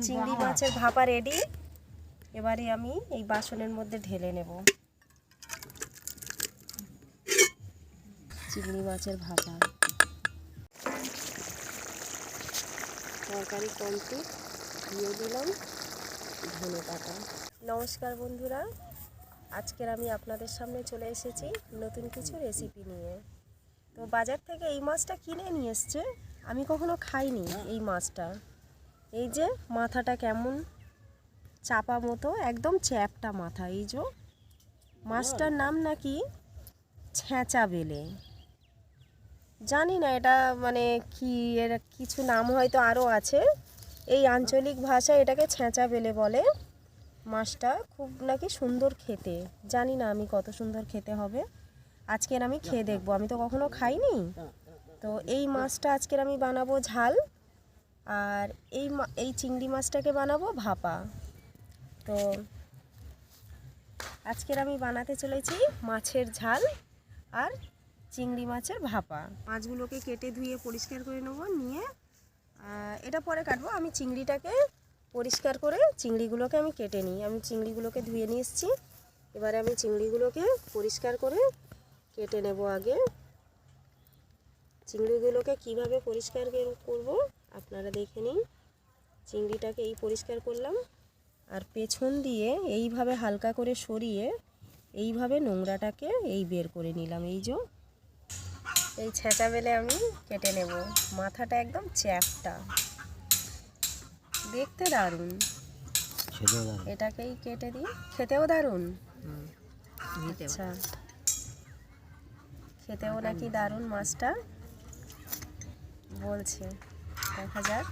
চিংড়ি মাছের ভাপা রেডি। এবারে আমি এই বাসনের মধ্যে ঢেলে নেব চিংড়ি মাছের ভাপা। তরকারি কমপ্লিট, দিয়ে দিলাম ধনে পাতা। নমস্কার বন্ধুরা, আজকের আমি আপনাদের সামনে চলে এসেছি নতুন কিছু রেসিপি নিয়ে। তো বাজার থেকে এই মাছটা কিনে নিয়ে এসছে, আমি কখনো খাইনি এই মাছটা। এই যে মাথাটা কেমন চাপা মতো, একদম চ্যাপটা মাথা। এই যে মাছটার নাম নাকি ছেঁচা বেলে, জানি না এটা মানে কি, এর কিছু নাম হয়তো আরও আছে। এই আঞ্চলিক ভাষায় এটাকে ছেঁচা বেলে বলে। মাছটা খুব নাকি সুন্দর খেতে, জানি না আমি কত সুন্দর খেতে হবে। আজকের আমি খেয়ে দেখবো, আমি তো কখনো খাইনি। তো এই মাছটা আজকের আমি বানাবো ঝাল, আর এই চিংড়ি মাছটাকে বানাবো ভাপা। তো আজকের আমি বানাতে চলেছি মাছের ঝাল আর চিংড়ি মাছের ভাপা। মাছগুলোকে কেটে ধুয়ে পরিষ্কার করে নেব, নিয়ে এটা পরে কাটবো। আমি চিংড়িটাকে পরিষ্কার করে চিংড়িগুলোকে আমি কেটে নিই। আমি চিংড়িগুলোকে ধুয়ে নিয়ে এসেছি, এবারে আমি চিংড়িগুলোকে পরিষ্কার করে কেটে নেব। আগে চিংড়িগুলোকে কিভাবে পরিষ্কার করব আপনারা দেখে নিন। চিংড়িটাকে এই পরিষ্কার করলাম, আর পেছন দিয়ে এইভাবে হালকা করে সরিয়ে এইভাবে নোংরাটাকে এই বের করে নিলাম। এই ছেঁচা বেলে আমি কেটে নেব। মাথাটা একদম চ্যাপটা, দেখতে দারুণ, এটাকেই কেটে দিই। খেতেও দারুণ, আচ্ছা খেতেও নাকি দারুণ মাছটা বলছে, দেখা যাক।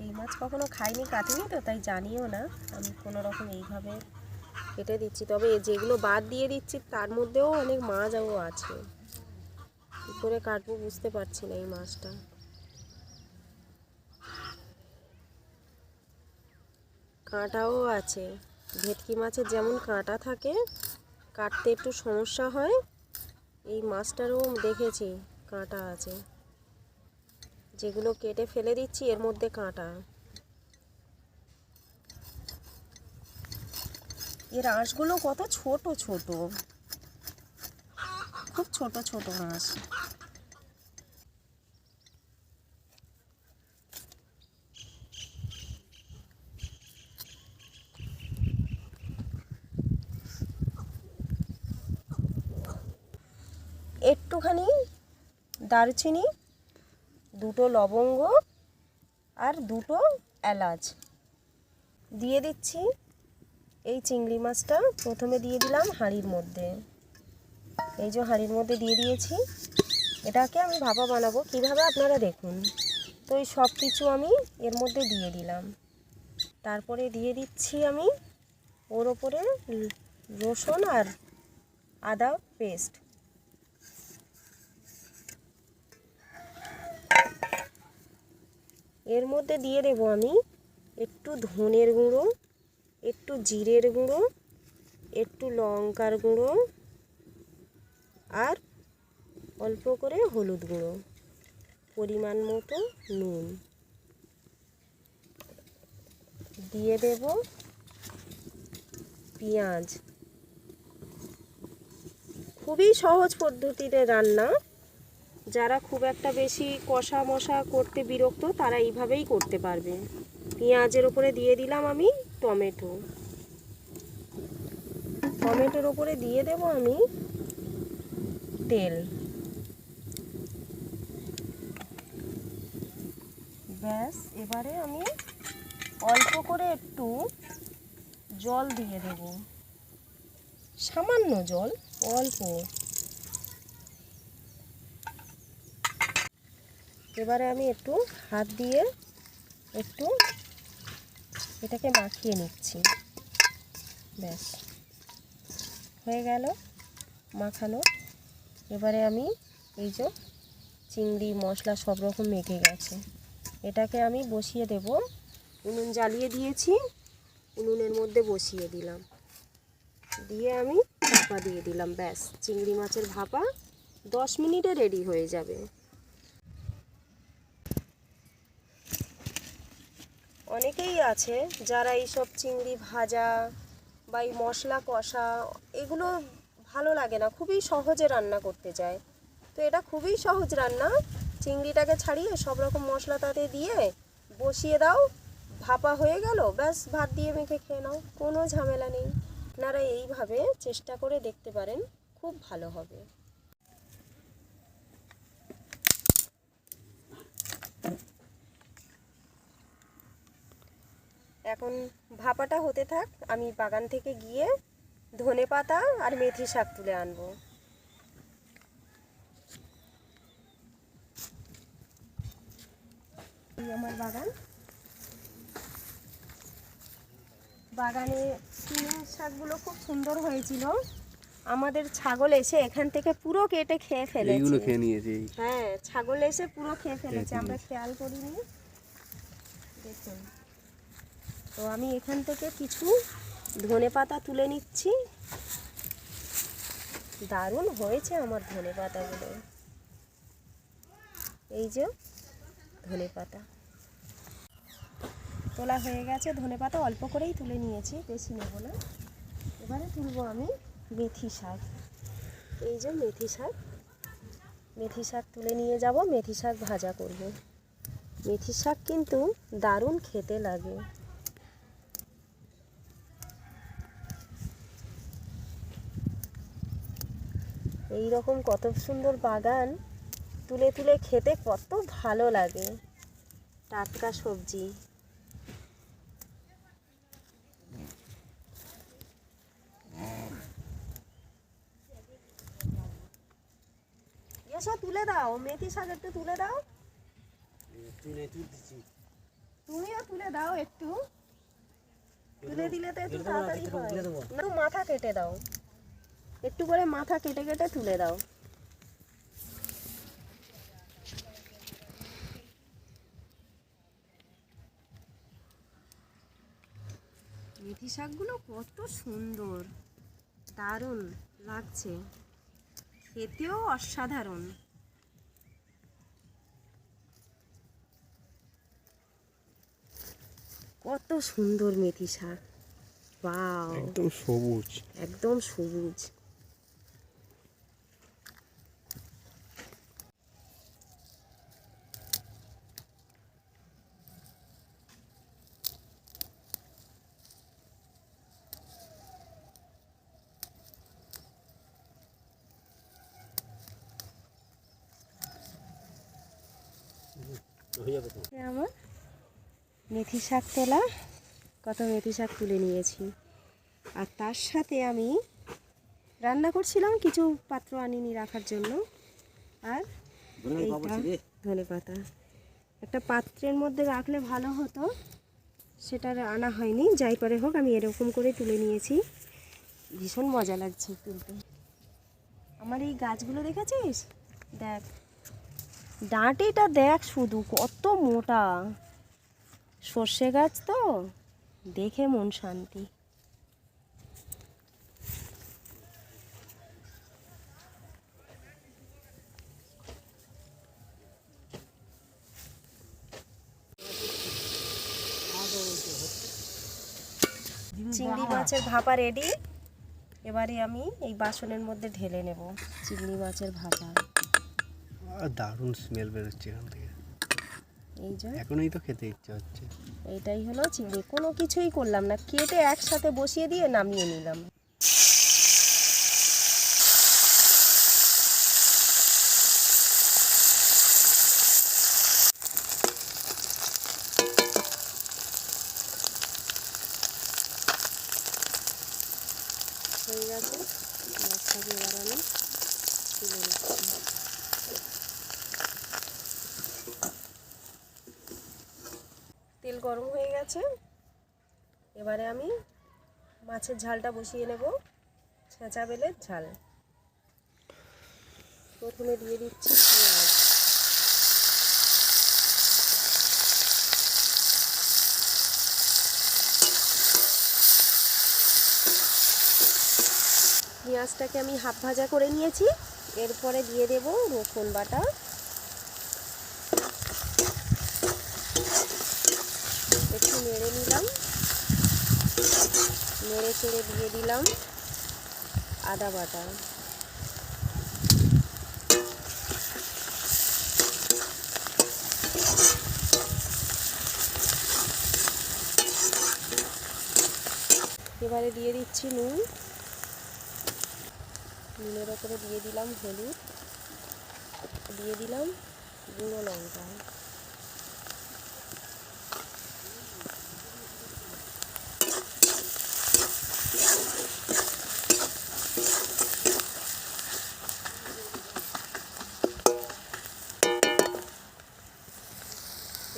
এই মাছ কখনো খাইনি, কাটিনি তো, তাই জানিও না। আমি কোনো রকম এইভাবে কেটে দিচ্ছি। তবে যেগুলো বাদ দিয়ে দিচ্ছি তার মধ্যেও অনেক মাছও আছে, কী করে কাটবো বুঝতে পারছি না। এই মাছটা কাঁটাও আছে, ভেটকি মাছের যেমন কাঁটা থাকে, কাটতে একটু সমস্যা হয়, এই মাছটারও দেখেছি কাঁটা আছে। যেগুলো কেটে ফেলে দিচ্ছি এর মধ্যে কাঁটা। এর আঁশগুলো কত ছোট ছোট, খুব ছোট ছোট আঁশ। একটুখানি দারচিনি, দুটো লবঙ্গ আর দুটো এলাচ দিয়ে দিচ্ছি। এই চিংড়ি মাছটা প্রথমে দিয়ে দিলাম হাঁড়ির মধ্যে। এই যে হাঁড়ির মধ্যে দিয়ে দিয়েছি। এটাকে আমি ভাপা বানাবো, কিভাবে আপনারা দেখুন। তো এই সব কিছু আমি এর মধ্যে দিয়ে দিলাম। তারপরে দিয়ে দিচ্ছি আমি ওর ওপরে রসুন আর আদা পেস্ট। এর মধ্যে দিয়ে দেবো আমি একটু ধনের গুঁড়ো, একটু জিরের গুঁড়ো, একটু লঙ্কার গুঁড়ো, আর অল্প করে হলুদ গুঁড়ো, পরিমাণ মতো নুন দিয়ে দেব। পেঁয়াজ, খুবই সহজ পদ্ধতিতে রান্না। যারা খুব একটা বেশি কষা মশা করতে বিরক্ত তারা এইভাবেই করতে পারবে। পেঁয়াজের ওপরে দিয়ে দিলাম আমি টমেটো। টমেটোর ওপরে দিয়ে দেব আমি তেল। ব্যাস, এবারে আমি অল্প করে একটু জল দিয়ে দেব, সামান্য জল, অল্প। এবারে আমি একটু হাত দিয়ে একটু এটাকে মাখিয়ে নিচ্ছি। ব্যাস, হয়ে গেল মাখানো। এবারে আমি এই যে চিংড়ি মশলা সব রকম মেখে গেছে, এটাকে আমি বসিয়ে দেব। উনুন জ্বালিয়ে দিয়েছি, উনুনের মধ্যে বসিয়ে দিলাম, দিয়ে আমি ভাপা দিয়ে দিলাম। ব্যাস, চিংড়ি মাছের ভাপা 10 মিনিটে রেডি হয়ে যাবে। অনেকেই আছে যারা এইসব চিংড়ি ভাজা বা এই মশলা কষা এগুলো ভালো লাগে না, খুবই সহজে রান্না করতে চায়। তো এটা খুবই সহজ রান্না। চিংড়িটাকে ছাড়িয়ে সব রকম মশলা তাতে দিয়ে বসিয়ে দাও, ভাপা হয়ে গেল, ব্যাস ভাত দিয়ে মেখে খেয়ে নাও, কোনো ঝামেলা নেই। আপনারা এইভাবে চেষ্টা করে দেখতে পারেন, খুব ভালো হবে। এখন ভাপাটা হতে থাক, আমি বাগান থেকে গিয়ে ধনেপাতা আর মেথি শাক তুলে আনবো। আমার বাগানে সিমের শাকগুলো খুব সুন্দর হয়েছিল। আমাদের ছাগল এসে এখান থেকে পুরো কেটে খেয়ে ফেলেছে। এইগুলো খেয়ে নিয়েছে। হ্যাঁ, ছাগল এসে পুরো খেয়ে ফেলেছে, আমরা খেয়াল করিনি। দেখুন, তো আমি এখান থেকে কিছু ধনেপাতা তুলে নিচ্ছি। দারুণ হয়েছে আমার ধনেপাতাগুলো। এই যে ধনেপাতা তোলা হয়ে গেছে, ধনেপাতা অল্প করেই তুলে নিয়েছি, বেশি নেব না। এবারে তুলবো আমি মেথি শাক। এই যে মেথি শাক তুলে নিয়ে যাব, মেথি শাক ভাজা করব। মেথি শাক কিন্তু দারুণ খেতে লাগে। এই রকম কত সুন্দর বাগান, তুলে তুলে খেতে কত ভালো লাগে। টাটকা সবজি। এসো তুলে দাও, মেথি শাক একটু তুলে দাও। তুমিও তুলে দাও, একটু তুলে দিলে তো একটু তাড়াতাড়ি হয়। না, মাথা কেটে দাও, একটু করে মাথা কেটে কেটে তুলে দাও। মেথি শাকগুলো কত সুন্দর, দারুণ লাগছে, খেতেও অসাধারণ। কত সুন্দর মেথি শাক, বাহ, একদম সবুজ, একদম সবুজ। আমার মেথি শাক তোলা, কত মেথি শাক তুলে নিয়েছি। আর তার সাথে আমি রান্না করছিলাম, কিছু পাত্র আনিনি রাখার জন্য। আর এইটা ধনেপাতা একটা পাত্রের মধ্যে রাখলে ভালো হতো, সেটা আনা হয়নি। যাই করে হোক, আমি এরকম করে তুলে নিয়েছি। ভীষণ মজা লাগছে তুলতে। আমার এই গাছগুলো দেখেছিস? দেখ, ডাঁটিটা দেখ শুধু কত মোটা। সর্ষে গাছ তো, দেখে মন শান্তি। চিংড়ি মাছের ভাপা রেডি। এবারে আমি এই বাসনের মধ্যে ঢেলে নেব চিংড়ি মাছের ভাপা। দারুণ স্মেল বেরোচ্ছে এখান থেকে। এই যে এখনই তো খেতে ইচ্ছে হচ্ছে। এইটাই হলো চিংড়ি, কোনো কিছুই করলাম না, কেটে একসাথে বসিয়ে দিয়ে নামিয়ে নিলাম। হয়ে গেছে, মাছটাকে এবার আমি তুলে নিচ্ছি। তেল গরম হয়ে গেছে, এবারে আমি মাছের ঝালটা বসিয়ে নেব। ছেঁচা বেলের ঝাল। প্রথমে দিয়ে দিচ্ছি পেঁয়াজ। পেঁয়াজটাকে আমি হাফ ভাজা করে নিয়েছি। এরপরে দিয়ে দেব রসুন বাটা, একটু নেড়ে নিলাম, নেড়ে চেড়ে দিয়ে দিলাম আদা বাটা। এবারে দিয়ে দিচ্ছি নুন, নুনের ওপরে দিয়ে দিলাম হলুদ, দিয়ে দিলাম গুঁড়ো লঙ্কা।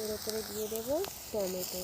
এর ওপরে দিয়ে দেব টমেটো।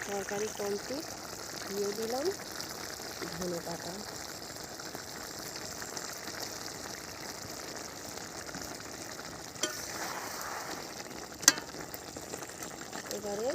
তরকারি কমপ্লিট, দিয়ে দিলাম ধনে পাতা। এবারে